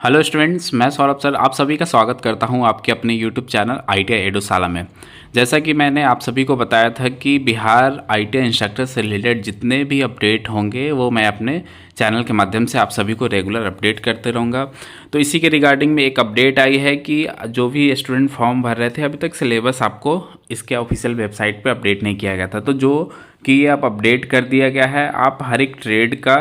Hello students, मैं Saurabh sir आप सभी का स्वागत करता हूं आपके अपने यूट्यूब चैनल आईटीआई एडोशाला में। जैसा कि मैंने आप सभी को बताया था कि बिहार आईटीआई इंस्ट्रक्टर से रिलेटेड जितने भी अपडेट होंगे वो मैं अपने चैनल के माध्यम से आप सभी को रेगुलर अपडेट करते रहूँगा। तो इसी के रिगार्डिंग में एक अपडेट आई है कि जो भी स्टूडेंट फॉर्म भर रहे थे अभी तक सिलेबस आपको इसके ऑफिशियल वेबसाइट पर अपडेट नहीं किया गया था, तो जो कि ये अब अपडेट कर दिया गया है। आप हर एक ट्रेड का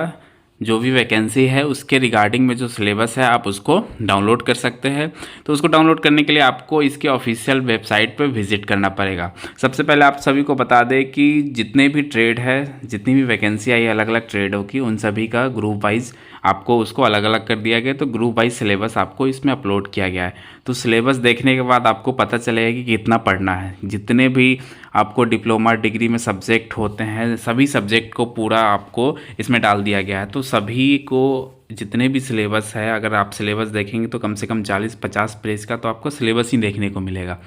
जो भी वैकेंसी है उसके रिगार्डिंग में जो सिलेबस है आप उसको डाउनलोड कर सकते हैं। तो उसको डाउनलोड करने के लिए आपको इसके ऑफिशियल वेबसाइट पर विजिट करना पड़ेगा। सबसे पहले आप सभी को बता दें कि जितने भी ट्रेड है, जितनी भी वैकेंसी आई अलग अलग ट्रेडों की, उन सभी का ग्रुप वाइज आपको उसको अलग अलग कर दिया गया। तो ग्रुप वाइज सिलेबस आपको इसमें अपलोड किया गया है। तो सिलेबस देखने के बाद आपको पता चलेगा कि कितना पढ़ना है। जितने भी आपको डिप्लोमा डिग्री में सब्जेक्ट होते हैं सभी सब्जेक्ट को पूरा आपको इसमें डाल दिया गया है। तो सभी को जितने भी सिलेबस है, अगर आप सिलेबस देखेंगे तो कम से कम 40-50 पेज का तो आपको सिलेबस ही देखने को मिलेगा।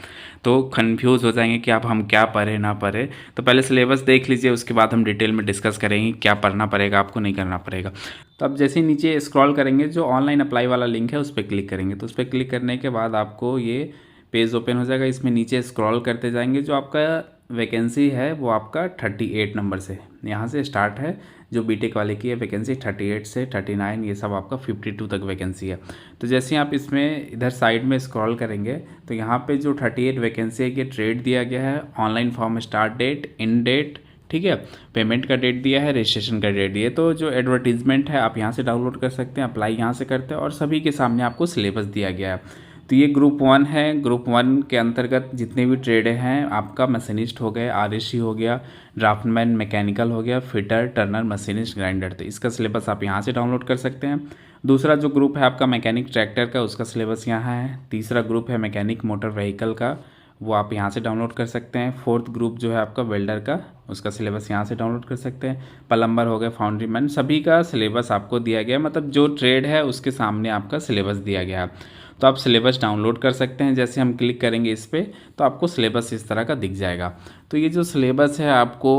तो कन्फ्यूज़ हो जाएंगे कि आप हम क्या पढ़े ना पढ़े। तो पहले सिलेबस देख लीजिए, उसके बाद हम डिटेल में डिस्कस करेंगे क्या पढ़ना पड़ेगा आपको, नहीं करना पड़ेगा। तो अब जैसे ही नीचे स्क्रॉल करेंगे जो ऑनलाइन अप्लाई वाला लिंक है उस पर क्लिक करेंगे। तो उस पर क्लिक करने के बाद आपको ये पेज ओपन हो जाएगा। इसमें नीचे स्क्रॉल करते जाएंगे, जो आपका वैकेंसी है वो आपका 38 नंबर से यहाँ से स्टार्ट है। जो बीटेक वाले की है वैकेंसी 38 से 39, ये सब आपका 52 तक वैकेंसी है। तो जैसे ही आप इसमें इधर साइड में स्क्रॉल करेंगे तो यहाँ पे जो 38 वैकेंसी है ये ट्रेड दिया गया है। ऑनलाइन फॉर्म स्टार्ट डेट, इन डेट, ठीक है, पेमेंट का डेट दिया है, रजिस्ट्रेशन का डेट दिया है। तो जो एडवर्टीजमेंट है आप यहाँ से डाउनलोड कर सकते हैं, अप्लाई यहाँ से करते हैं और सभी के सामने आपको सिलेबस दिया गया है। तो ये ग्रुप 1 है। ग्रुप 1 के अंतर्गत जितने भी ट्रेड हैं आपका मशीनिस्ट हो गए, आरएससी हो गया, ड्राफ्टमैन मैकेनिकल हो गया, फिटर, टर्नर, मशीनिस्ट, ग्राइंडर। तो इसका सिलेबस आप यहाँ से डाउनलोड कर सकते हैं। दूसरा जो ग्रुप है आपका मैकेनिक ट्रैक्टर का, उसका सिलेबस यहाँ है। तीसरा ग्रुप है मैकेनिक मोटर व्हीकल का, वो आप यहाँ से डाउनलोड कर सकते हैं। फोर्थ ग्रुप जो है आपका वेल्डर का, उसका सिलेबस यहाँ से डाउनलोड कर सकते हैं। प्लम्बर हो गए, फाउंड्री मैन, सभी का सिलेबस आपको दिया गया है। मतलब जो ट्रेड है उसके सामने आपका सिलेबस दिया गया है। तो आप सिलेबस डाउनलोड कर सकते हैं। जैसे हम क्लिक करेंगे इस पर तो आपको सिलेबस इस तरह का दिख जाएगा। तो ये जो सिलेबस है आपको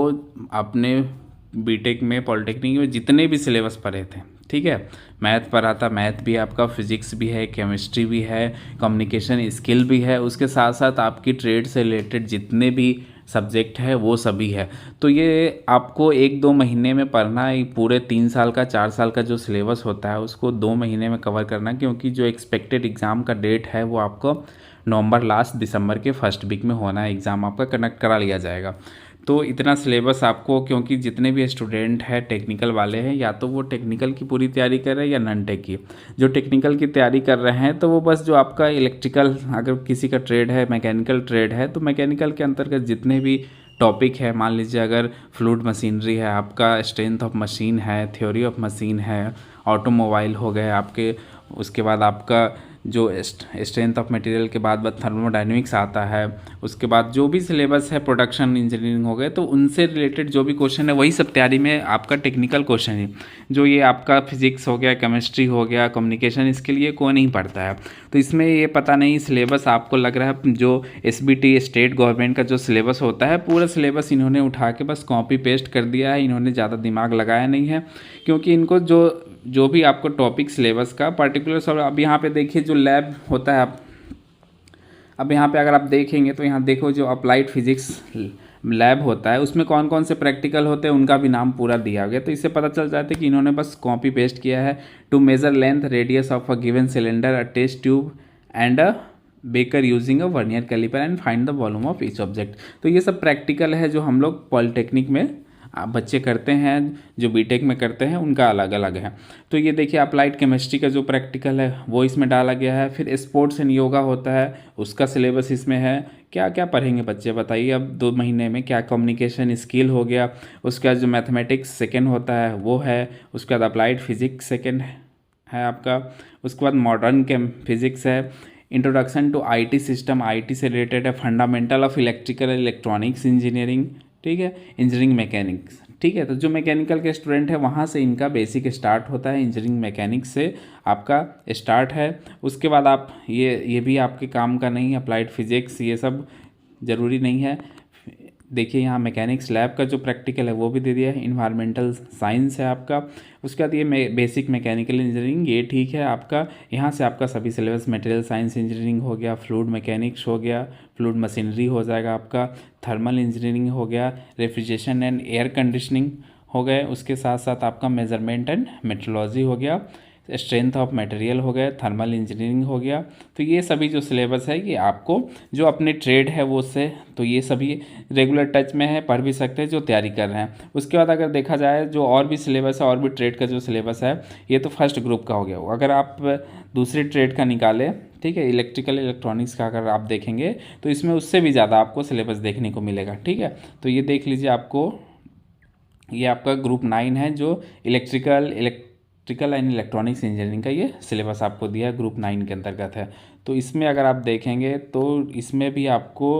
अपने बीटेक में, पॉलिटेक्निक में जितने भी सिलेबस पढ़े थे, ठीक है, मैथ पढ़ा था, मैथ भी आपका, फिजिक्स भी है, केमिस्ट्री भी है, कम्युनिकेशन स्किल भी है, उसके साथ साथ आपकी ट्रेड से रिलेटेड जितने भी सब्जेक्ट है वो सभी है। तो ये आपको 1-2 महीने में पढ़ना है। पूरे 3 साल का, 4 साल का जो सिलेबस होता है उसको 2 महीने में कवर करना, क्योंकि जो एक्सपेक्टेड एग्ज़ाम का डेट है वो आपको नवंबर लास्ट, दिसंबर के फर्स्ट वीक में होना है। एग्ज़ाम आपका कंडक्ट करा लिया जाएगा। तो इतना सिलेबस आपको, क्योंकि जितने भी स्टूडेंट हैं टेक्निकल वाले हैं, या तो वो टेक्निकल की पूरी तैयारी कर रहे हैं या नॉन टेक की। जो टेक्निकल की तैयारी कर रहे हैं तो वो बस जो आपका इलेक्ट्रिकल, अगर किसी का ट्रेड है, मैकेनिकल ट्रेड है, तो मैकेनिकल के अंतर्गत जितने भी टॉपिक है, मान लीजिए अगर फ्लूइड मशीनरी है आपका, स्ट्रेंथ ऑफ मशीन है, थ्योरी ऑफ मशीन है, ऑटोमोबाइल हो गए आपके, उसके बाद आपका जो स्ट्रेंथ ऑफ मटेरियल के बाद थर्मोडायनेमिक्स आता है, उसके बाद जो भी सिलेबस है प्रोडक्शन इंजीनियरिंग हो गए, तो उनसे रिलेटेड जो भी क्वेश्चन है वही सब तैयारी में आपका टेक्निकल क्वेश्चन है। जो ये आपका फिजिक्स हो गया, केमिस्ट्री हो गया, कम्युनिकेशन, इसके लिए कोई नहीं पढ़ता है। तो इसमें ये पता नहीं सिलेबस आपको लग रहा है जो एसबीटी स्टेट गवर्नमेंट का जो सिलेबस होता है, पूरा सिलेबस इन्होंने उठा के बस कॉपी पेस्ट कर दिया है। इन्होंने ज़्यादा दिमाग लगाया नहीं है, क्योंकि इनको जो भी आपको टॉपिक सिलेबस का पर्टिकुलर सब, अब यहाँ पे देखिए जो लैब होता है, अब यहाँ पे अगर आप देखेंगे तो यहाँ देखो जो अप्लाइड फिजिक्स लैब होता है उसमें कौन कौन से प्रैक्टिकल होते हैं उनका भी नाम पूरा दिया गया। तो इससे पता चल जाता है कि इन्होंने बस कॉपी पेस्ट किया है। To measure length radius of a given cylinder, a test tube and a beaker using a vernier calliper and find the volume of each object. तो ये सब प्रैक्टिकल है जो हम लोग पॉलिटेक्निक में बच्चे करते हैं, जो बीटेक में करते हैं उनका अलग अलग है। तो ये देखिए अप्लाइड केमिस्ट्री का जो प्रैक्टिकल है वो इसमें डाला गया है। फिर स्पोर्ट्स एंड योगा होता है, उसका सिलेबस इसमें है। क्या क्या पढ़ेंगे बच्चे बताइए अब 2 महीने में? क्या कम्युनिकेशन स्किल हो गया, उसके बाद जो मैथमेटिक्स सेकेंड होता है वो है, उसके बाद अप्लाइड फिजिक्स सेकेंड है आपका, उसके बाद मॉडर्न फिजिक्स है, introduction to IT system, IT से रिलेटेड है, fundamental of electrical electronics engineering, ठीक है, इंजीनियरिंग मैकेनिक्स, ठीक है। तो जो मैकेनिकल के स्टूडेंट है वहाँ से इनका बेसिक स्टार्ट होता है, इंजीनियरिंग मैकेनिक्स से आपका स्टार्ट है। उसके बाद आप ये भी आपके काम का नहीं, अप्लाइड फिजिक्स ये सब ज़रूरी नहीं है। देखिए यहाँ मैकेनिक्स लैब का जो प्रैक्टिकल है वो भी दे दिया है, इन्वायरमेंटल साइंस है आपका, उसके बाद ये बेसिक मैकेनिकल इंजीनियरिंग, ये ठीक है आपका। यहाँ से आपका सभी सिलेबस मटेरियल साइंस इंजीनियरिंग हो गया, फ्लूइड मैकेनिक्स हो गया, फ्लूइड मशीनरी हो जाएगा आपका, थर्मल इंजीनियरिंग हो गया, रेफ्रिजरेशन एंड एयर कंडीशनिंग हो गए, उसके साथ साथ आपका मेजरमेंट एंड मेट्रोलॉजी हो गया, स्ट्रेंथ ऑफ मटेरियल हो गया, थर्मल इंजीनियरिंग हो गया। तो ये सभी जो सिलेबस है ये आपको जो अपने ट्रेड है वो उससे, तो ये सभी रेगुलर टच में है, पढ़ भी सकते हैं जो तैयारी कर रहे हैं। उसके बाद अगर देखा जाए जो और भी सिलेबस है, और भी ट्रेड का जो सिलेबस है, ये तो फर्स्ट ग्रुप का हो गया। अगर आप दूसरे ट्रेड का निकालें, ठीक है, इलेक्ट्रिकल इलेक्ट्रॉनिक्स का अगर आप देखेंगे तो इसमें उससे भी ज़्यादा आपको सिलेबस देखने को मिलेगा, ठीक है। तो ये देख लीजिए, आपको ये आपका ग्रुप 9 है जो इलेक्ट्रिकल एंड इलेक्ट्रॉनिक्स इंजीनियरिंग का ये सिलेबस आपको दिया है, ग्रुप 9 के अंतर्गत है। तो इसमें अगर आप देखेंगे तो इसमें भी आपको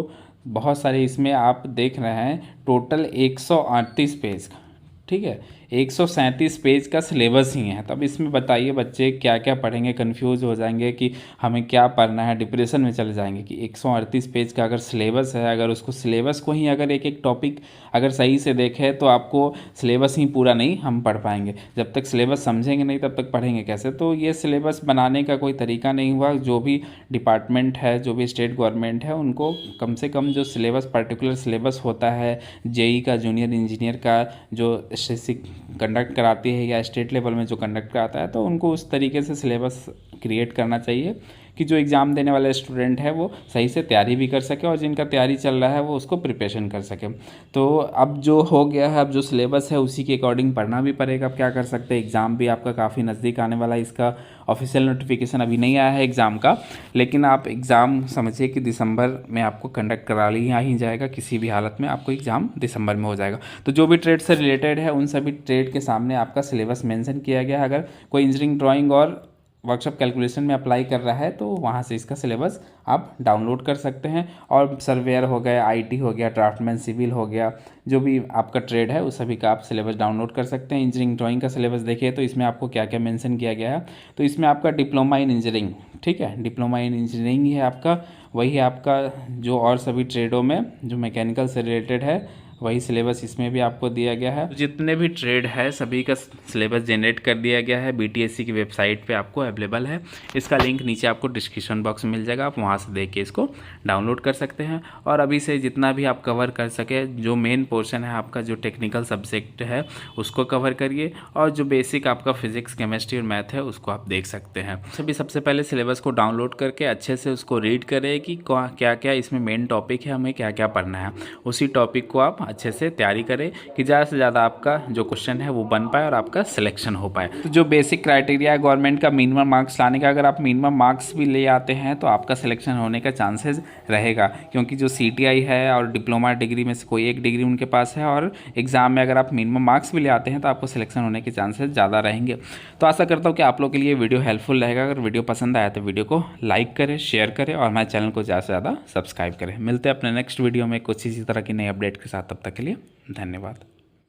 बहुत सारे, इसमें आप देख रहे हैं टोटल 138 पेज का, ठीक है, 137 पेज का सिलेबस ही है। तो अब इसमें बताइए बच्चे क्या क्या पढ़ेंगे, कंफ्यूज हो जाएंगे कि हमें क्या पढ़ना है, डिप्रेशन में चले जाएंगे कि 138 पेज का अगर सिलेबस है, अगर उसको सिलेबस को ही अगर एक एक टॉपिक अगर सही से देखें तो आपको सिलेबस ही पूरा नहीं हम पढ़ पाएंगे। जब तक सिलेबस समझेंगे नहीं तब तक पढ़ेंगे कैसे। तो ये सिलेबस बनाने का कोई तरीका नहीं हुआ। जो भी डिपार्टमेंट है, जो भी स्टेट गवर्नमेंट है, उनको कम से कम जो सिलेबस पर्टिकुलर सिलेबस होता है, जेई का, जूनियर इंजीनियर का जो कंडक्ट कराती है या स्टेट लेवल में जो कंडक्ट कराता है, तो उनको उस तरीके से सिलेबस क्रिएट करना चाहिए कि जो एग्ज़ाम देने वाले स्टूडेंट है वो सही से तैयारी भी कर सके, और जिनका तैयारी चल रहा है वो उसको प्रिपरेशन कर सके। तो अब जो हो गया है, अब जो सिलेबस है उसी के अकॉर्डिंग पढ़ना भी पड़ेगा। अब क्या कर सकते हैं, एग्ज़ाम भी आपका काफ़ी नज़दीक आने वाला है। इसका ऑफिशियल नोटिफिकेशन अभी नहीं आया है एग्ज़ाम का, लेकिन आप एग्ज़ाम समझिए कि दिसंबर में आपको कंडक्ट करा लिया ही जाएगा। किसी भी हालत में आपको एग्ज़ाम दिसंबर में हो जाएगा। तो जो भी ट्रेड से रिलेटेड है उन सभी ट्रेड के सामने आपका सिलेबस मेंशन किया गया है। अगर कोई इंजीनियरिंग ड्राइंग और वर्कशॉप कैलकुलेशन में अप्लाई कर रहा है तो वहाँ से इसका सिलेबस आप डाउनलोड कर सकते हैं। और सर्वेयर हो गया, आईटी हो गया, ड्राफ्टमैन सिविल हो गया, जो भी आपका ट्रेड है उस सभी का आप सिलेबस डाउनलोड कर सकते हैं। इंजीनियरिंग ड्राइंग का सिलेबस देखिए तो इसमें आपको क्या क्या मेंशन किया गया है। तो इसमें आपका डिप्लोमा इन इंजीनियरिंग, ठीक है, डिप्लोमा इन इंजीनियरिंग ही है आपका, वही है आपका जो और सभी ट्रेडों में जो मैकेनिकल से रिलेटेड है वही सिलेबस इसमें भी आपको दिया गया है। जितने भी ट्रेड है सभी का सिलेबस जनरेट कर दिया गया है, बीटीएससी की वेबसाइट पे आपको अवेलेबल है। इसका लिंक नीचे आपको डिस्क्रिप्शन बॉक्स में मिल जाएगा, आप वहाँ से देख के इसको डाउनलोड कर सकते हैं। और अभी से जितना भी आप कवर कर सके, जो मेन पोर्शन है आपका जो टेक्निकल सब्जेक्ट है उसको कवर करिए, और जो बेसिक आपका फिजिक्स, केमिस्ट्री और मैथ है उसको आप देख सकते हैं। सभी सबसे पहले सिलेबस को डाउनलोड करके अच्छे से उसको रीड करें कि क्या क्या इसमें मेन टॉपिक है, हमें क्या क्या पढ़ना है। उसी टॉपिक को आप अच्छे से तैयारी करें कि ज़्यादा से ज़्यादा आपका जो क्वेश्चन है वो बन पाए और आपका सिलेक्शन हो पाए। तो जो बेसिक क्राइटेरिया है गवर्नमेंट का मिनिमम मार्क्स लाने का, अगर आप मिनिमम मार्क्स भी ले आते हैं तो आपका सिलेक्शन होने का चांसेस रहेगा, क्योंकि जो सीटीआई है और डिप्लोमा डिग्री में से कोई एक डिग्री उनके पास है, और एग्ज़ाम में अगर आप मिनिमम मार्क्स भी ले आते हैं तो आपको सिलेक्शन होने के चांसेस ज़्यादा रहेंगे। तो आशा करता हूँ कि आप लोग के लिए वीडियो हेल्पफुल रहेगा। अगर वीडियो पसंद आया तो वीडियो को लाइक करें, शेयर करें, और हमारे चैनल को ज़्यादा से ज़्यादा सब्सक्राइब करें। मिलते हैं अपने नेक्स्ट वीडियो में कुछ इसी तरह की नई अपडेट के साथ। तब तक के लिए धन्यवाद।